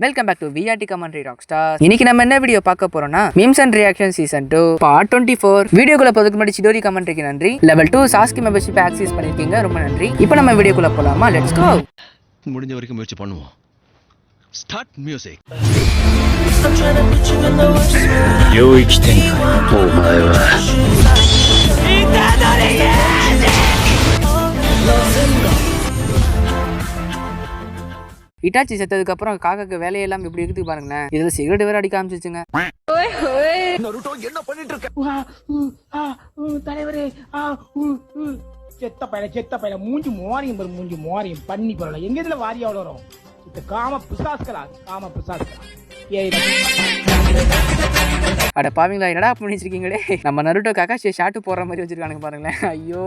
Welcome back to VRT commentary rockstar. இன்னைக்கு நம்ம என்ன வீடியோ பார்க்க போறோம்னா memes and reaction season 2 part 24. வீடியோக்குள்ள போறதுக்கு முன்னாடி சிடோரி கமெண்ட்ரிக்கு நன்றி. லெவல் 2 சாஸ்கி மெம்பர்ஷிப் ஆக்சஸ் பண்ணிருக்கீங்க, ரொம்ப நன்றி. இப்போ நம்ம வீடியோக்குள்ள போலாமா? Let's go. முடிஞ்ச வரைக்கும் முயற்சி பண்ணுவோம். Start music. 領域展開お前はஇட்டாச்சி செத்ததுக்கு அப்புறம் காக்காக்கு வேலையெல்லாம் எப்படி இருக்குது பாருங்களேன். இதுல சிகரெட் வேற அடிக்க ஆரம்பிச்சிச்சுங்க. என்ன பண்ணிட்டு இருக்க தலைவரே? செத்த பையல மூஞ்சி மோரியும் பண்ணி போறல எங்க இதுல வாரியா வளரும் காம பிசாஸ்களா அட பாவீங்களா, என்னடா பண்ணி வச்சிருக்கீங்களே. நம்ம நருட்டோ காக்காஷி ஷாட்டு போடுற மாதிரி வச்சிருக்கானுங்க பாருங்களேன். ஐயோ,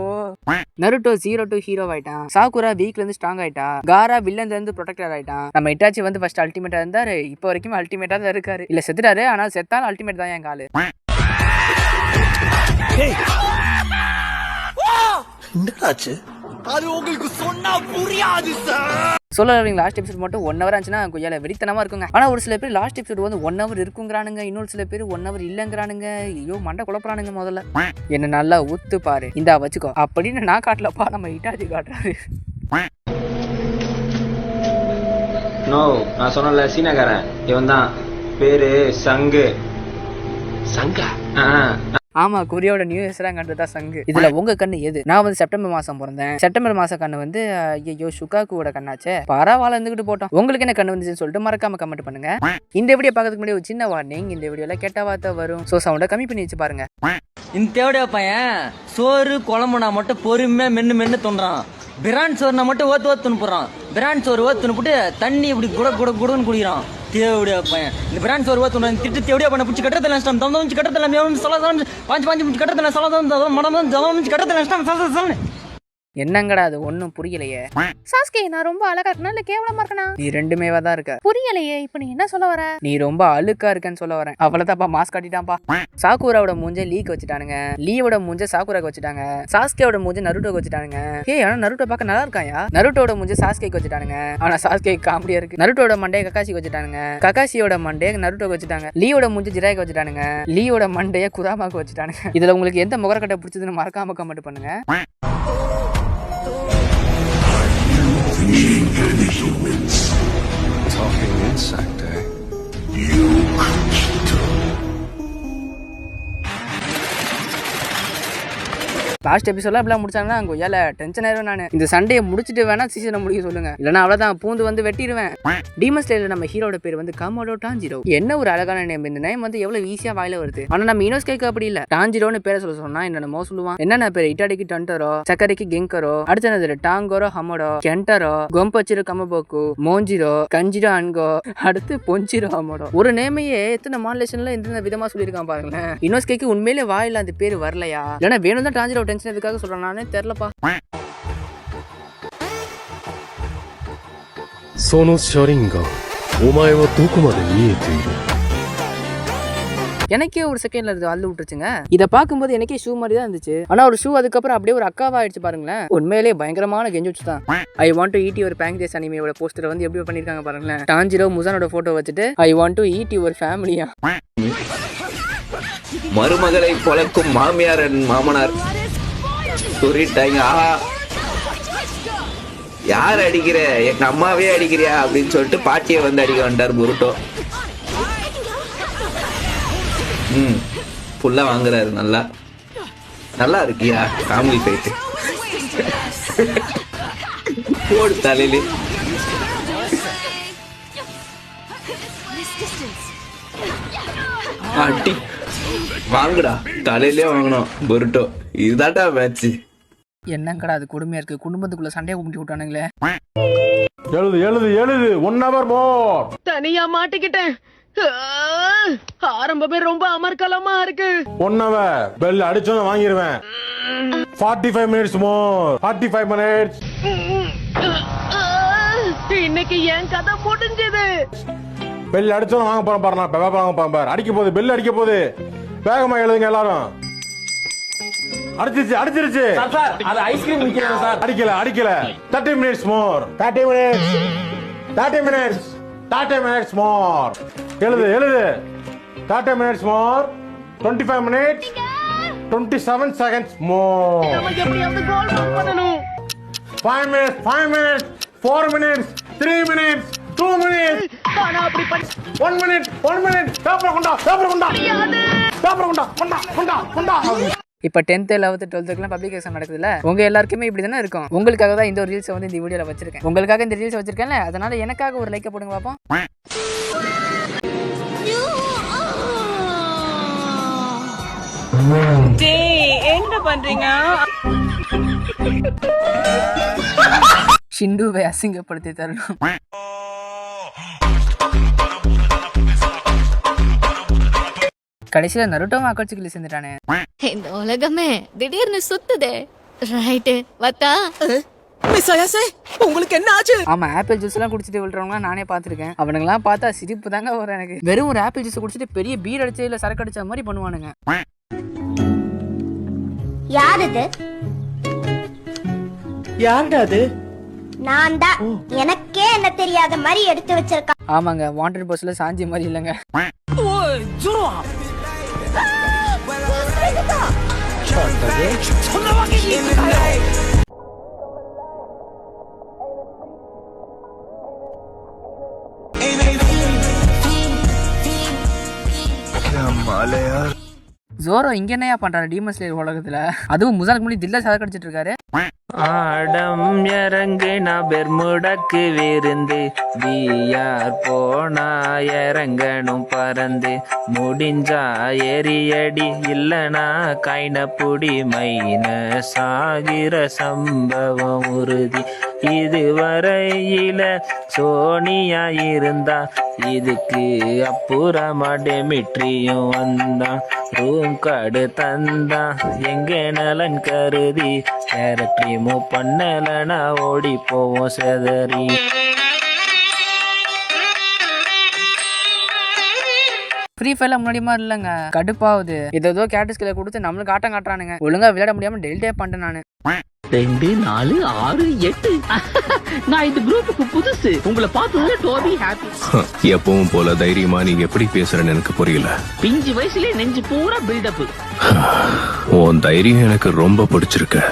நருட்டோ 0 to ஹீரோ ஆயிட்டான். சாக்குரா வீக்ல இருந்து ஸ்ட்ராங் ஆயிட்டா. காரா வில்லன்ல இருந்து ப்ரொடெக்டர் ஆயிட்டான். நம்ம இட்டாச்சி வந்து ஃபர்ஸ்ட் அல்டிமேட்டா இருந்தாரு, இப்போ வரைக்கும் அல்டிமேட்டா தான் இருக்காரு. இல்ல செத்துட்டாரு, ஆனா செத்தாலும் அல்டிமேட் தான் என் காலு. என்னடாச்சு? அது உங்களுக்கு சொன்னா புரியாது சார். சொல்லவீங்க லாஸ்ட் எபிசோட் மட்டும் 1 hour ஆச்சுன்னா கொய்யால வெறித்தனமா இருக்குங்க. ஆனா ஒரு சில பேர் லாஸ்ட் எபிசோட் வந்து 1 hour இருக்குங்கிறானுங்க, இன்னொரு சில பேர் 1 hour இல்லங்கிறானுங்க. ஐயோ மண்டை குழப்பறானுங்க. முதல்ல என்ன நல்லா ஊத்து பாரு, இந்தா வச்சுக்கோ அப்படின்னு நான் காட்டலப்பா, நம்ம இட்டாச்சி காட்டுறாரு. நோ, நான் சொன்னல சீனக்காரன் இவன் தான், பேரு சங்கு. சங்கா? ஆமா, கொரியாவோட நியூ இயர்ஸ் கண்டுதான் சங்கு. இதுல உங்க கண்ணு எது? நான் வந்து செப்டம்பர் மாசம் பிறந்தேன். செப்டம்பர் மாசம் கண்ணு வந்து ஐயோ சுகாக்குவோட கண்ணாச்சே. பரவாயில்ல இருந்துகிட்டு போட்டோம். உங்களுக்கு என்ன கண்ணு வந்துச்சுன்னு சொல்லிட்டு மறக்காம கமெண்ட் பண்ணுங்க. இந்த வீடியோ பார்க்கறதுக்கு முன்னாடி ஒரு சின்ன வார்னிங், இந்த வீடியோல கெட்ட வார்த்தை வரும். சோ சவுண்ட கம்மி பண்ணி வச்சு பாருங்க. இந்த தேவடைய பையன் சோறு குழம்புனா மட்டும் பொறுமையா மென்னு தோன்றான். பிராண்ட் சோறுனா மட்டும் ஓத்து துணுப்புறான். பிராண்ட் சோறு ஓத்து போட்டு தண்ணி இப்படி குடுன்னு குடிக்கிறான். தேவடியா பையன் இந்த பிராண்ட் சோறு ஓத்து திட்டு தேவடியா பண்ண பிடிச்சி கட்டுறதுல நஷ்டம் தந்து கட்டுறதுல சொல்ல பாஞ்சு கட்டுறதுல சொல்ல மனம் கட்டுறதுல நஷ்டம். என்னங்கடா அது ஒன்னும் புரியலையே. சாஸ்கி, நான் ரொம்ப அழகா இருக்கனா இல்ல கேவலமா இருக்கனா? நீ ரெண்டுமேவா தான் இருக்க. புரியலையே, இப்போ நீ என்ன சொல்ல வர? நீ ரொம்ப அழுக்கா இருக்கன்னு சொல்ல வரேன். அவ்வளவுதான்ப்பா, மாஸ்க் காட்டிட்டான்ப்பா. சாக்குராவோட மூஞ்ச லீக்கு வச்சுட்டானுங்க, லீவோட மூஞ்ச சாக்குராக்கு வச்சுட்டாங்க, சாஸ்கேவோட மூஞ்ச நருட்டோக்கு வச்சுட்டானுங்க. ஆனா நருட்டோ பார்க்க நல்லா இருக்காயா? நருட்டோட மூஞ்ச சாஸ்கேக்கு வச்சுட்டானுங்க, ஆனா சாஸ்கே காமெடியா இருக்கு. நருட்டோட மண்டைய கக்காசிக்கு வச்சுட்டானுங்க, கக்காசியோட மண்டைய நருட்டோக்கு வச்சுட்டாங்க. லீவோட மூஞ்ச ஜிராய்க்கு வச்சுட்டானுங்க, லீவோட மண்டைய குராமாக்கு வச்சுட்டானுங்க. இதுல உங்களுக்கு எந்த முகரக்கட்டை பிடிச்சதுன்னு மறக்காம கமெண்ட் பண்ணுங்க. talking insect, eh? லாஸ்ட் எபிசோட்ல எப்படிலாம் முடிச்சாங்கன்னா அங்கே ஏல டென்ஷன் ஆயிரும். நான் இந்த சண்டையை முடிச்சுட்டு வேணா சீசனை முடிக்க சொல்லுங்க, இல்லைன்னா அவ்வளோதான் பூந்து வந்து வெட்டிடுவேன். டீமன் ஸ்லேயர்ல நம்ம ஹீரோட பேர் வந்து கமோடோ டாஞ்சிரோ. என்ன ஒரு அழகான நேம். இந்த நேம் வந்து எவ்வளவு ஈஸியா வாயில வருது. ஆனா நம்ம இனோஸ்கேக்கு அப்படி இல்ல. டாஞ்சிரோன்னு பேரை சொன்னா என்னென்னமோ சொல்லுவான். என்னென்ன பேர்? இட்டாடிக்கு டண்டரோ, சக்கரைக்கு கெங்கரோ, அடுத்தது டாங்கோரோ ஹமோடோ, கென்டரோ, கொம்பச்சிரோ கமபோக்கு, மோஞ்சிரோ, கஞ்சிரோ அன்கோ, அடுத்து பொஞ்சிரோ ஹமோடோ. ஒரு நேமையே எத்தனை மாடுலேஷன்ல எந்த விதமா சொல்லியிருக்கான் பாருங்களேன். இனோஸ்கேக்கு உண்மையிலே வாயில அந்த பேர் வரலையா, இல்லைன்னா வேணும் தான் டாஞ்சிரோ டென்ஷன் எதுக்காக சொல்றேன் நானே தெரியலப்பா. その車輪がお前はどこまで見えている? எனக்கே ஒரு செகண்ட்ல அது அள்ளு விட்டுருச்சுங்க. இதை பார்க்கும்போது எனக்கே ஷூ மாதிரி தான் இருந்துச்சு. ஆனா ஒரு ஷூ அதுக்கப்புறம் அப்படியே ஒரு அக்காவா ஆயிடுச்சு பாருங்களேன். உண்மையிலேயே பயங்கரமான கெஞ்சுச்சு தான். I want to eat your pancreas அனிமேயோட போஸ்டர் வந்து எப்படி பண்ணிருக்காங்க பாருங்களேன். டாஞ்சிரோ முசானோட போட்டோ வச்சுட்டு I want to eat your ஃபேமிலியா. மருமகளை பொழக்கும் மாமியார் மாமனார் சொல்லிட்டாங்க. ஆஹா, யார் அடிக்கிற? எங்க அம்மாவே அடிக்கிறியா அப்படின்னு சொல்லிட்டு பாட்டியை வந்து அடிக்க வந்துட்டார் புருட்டோ. ஃபுல்லா வாங்குறாரு. நல்லா இருக்கியா ஃபேமிலி போயிட்டு போடு தலையில. அடி வாங்குடா, தலையிலே வாங்கணும் புருட்டோ. இதுதான்டா மேட்ச். என்னங்கடா அது கொடுமையா இருக்கு. குடும்பத்துக்குள்ள சண்டையை கும்பிட்டு விட்டானுங்களே. எழுது 1 hour more. தனியா மாட்டிக்கிட்டேன். ஆரம்பமே ரொம்ப அமர்க்கலமா இருக்கு. 1 hour பெல் அடிச்சோன்னு வாங்கிடுவேன். 45 minutes more. 45 minutes. இன்னைக்கு என் கதை முடிஞ்சது. பெல் அடிச்சோன்னு வாங்க போறேன் பாரு. நான் வாங்க போறேன் பாரு. அடிக்க போகுது, பெல் அடிக்க போகுது. வேகமா எழுதுங்க எல்லாரும். அடிச்சிருச்சு. அது ஐஸ்கிரீம் விக்கிறேன் சார். அடிக்கல. 30 minutes more. 30 minutes. 30 minutes more. எழுது 30 minutes more. 25 minutes. 27 seconds more. நமக்கு எப்படியாவது கோல் பண்ணணும். 5 minutes. 4 minutes. 3 minutes. 2 minutes. ஆனா அப்படி பண்ண 1 minute. பேப்பர் கொண்டா. கொண்டா. இப்போ 10th 11th 12th public exam நடக்குதுல்ல, உங்க எல்லாருக்குமே இப்படி தானே இருக்கும். உங்களுக்காக தான் இந்த ஒரு ரீல்ஸை வந்து இந்த வீடியோல வச்சிருக்கேன். உங்களுக்காக இந்த ரீல்ஸ் வச்சிருக்கேன்ல, அதனால எனக்காக ஒரு லைக்கை போடுங்க பாப்போம். என்ன பண்றீங்க? ஷிண்டுவை அசிங்கப்படுத்தி தரணும். கடைசியில நருட்டோவும் அக்கட்சிக்குள்ள சேர்ந்துட்டானே. இந்த உலகமே திடீர்னு சுத்துதே. ரைட்டு வத்தா உங்களுக்கு என்ன ஆச்சு? ஆமா, ஆப்பிள் ஜூஸ் எல்லாம் குடிச்சிட்டு விழுறவங்க நானே பாத்திருக்கேன். அவனுங்கெல்லாம் பார்த்தா சிரிப்பு தாங்க வரும் எனக்கு. வெறும் ஒரு ஆப்பிள் ஜூஸ் குடிச்சிட்டு பெரிய பீர் அடிச்சு இல்ல சரக்கு அடிச்ச மாதிரி பண்ணுவானுங்க. யாருடா அது? நான் தான். எனக்கே என்ன தெரியாத மாதிரி எடுத்து வச்சிருக்கா. ஆமாங்க, வாண்டட் போஸ்ட்ல சாஞ்சி மாதிரி இல்லைங்க. ஜோரோ இங்க என்னையா பண்றாரு டீமன் ஸ்லேயர் உலகத்துல? அதுவும் முசாலுக்கு முன்னாடி தில்ல சரக்கு அடிச்சிட்டு இருக்காரு. ஆடம் இறங்குனா பெர்முடக்கு விருந்து, பிஆர் போனா இறங்கணும் பறந்து, முடிஞ்சா எரியடி இல்லனா கைனப்புடி, மைனஸ் ஆகிற சம்பவம் உறுதி. இதுவரையில சோனியா இருந்தா, இதுக்கு அப்புறமா டெமிட்ரியும் வந்தான். ரூம் கார்டு தந்தா எங்க நலன் கருதி, கேரக்டரி மூவ் பண்ணலனா ஓடி போவோம் செதறி. ஃப்ரீ ஃபயர்ல முன்னாடி மாதிரி இல்லைங்க, கடுப்பாகுது. ஏதோ கேரக்டர் ஸ்கில்லை கொடுத்து நம்மளுக்கு ஆட்டம் காட்டுறானுங்க. ஒழுங்கா விளையாட முடியாம டெல்டே பண்ணிட்டேன் நானு. 2 4 6 8. நான் இந்த குரூப்புக்கு புதுசு. உங்களை பார்த்ததுல டோபி ஹாப்பி. எப்பவும் போல தைரியமா நீ எப்படி பேசுறன்னு எனக்கு புரியல. பிஞ்சு வயசுல நெஞ்சு பூரா பில்டப். உன் தைரியம் எனக்கு ரொம்ப பிடிச்சிருக்கு.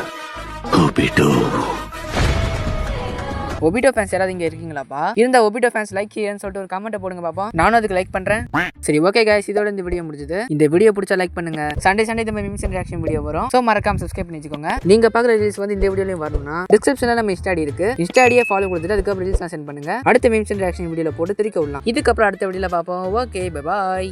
ஒபிட்டோ ஃபேன்ஸ் யாராவது இங்க இருக்கீங்களாப்பா? இருந்தா ஒபிட்டோ ஃபேன்ஸ் லைக் செய்யன்னு சொல்லிட்டு ஒரு கமெண்ட் போடுங்க பாப்பா. நானும் அதுக்கு லைக் பண்றேன். சரி, ஓகே गाइस, இதோட இந்த வீடியோ முடிஞ்சது. இந்த வீடியோ பிடிச்சா லைக் பண்ணுங்க. சண்டே இந்த மாதிரி மீம்ஸ் அண்ட் ரியாக்ஷன் வீடியோ வரும். சோ மறக்காம சப்ஸ்கிரைப் பண்ணி வச்சுக்கோங்க. நீங்க பாக்குற ரீல்ஸ் வந்து இந்த வீடியோலயும் வரணும்னா டிஸ்கிரிப்ஷன்ல நம்ம இன்ஸ்டா ஐடி இருக்கு. இன்ஸ்டா ஐடியை ஃபாலோ கொடுத்துட்டு அதுக்கு ரீல்ஸ் சென்ட் பண்ணுங்க. அடுத்த மீம்ஸ் அண்ட் ரியாக்ஷன் வீடியோல போட்டு திருக்க விடலாம். இதுக்கப்புறம் அடுத்த வீடியோல பாப்போம். Okay, bye bye.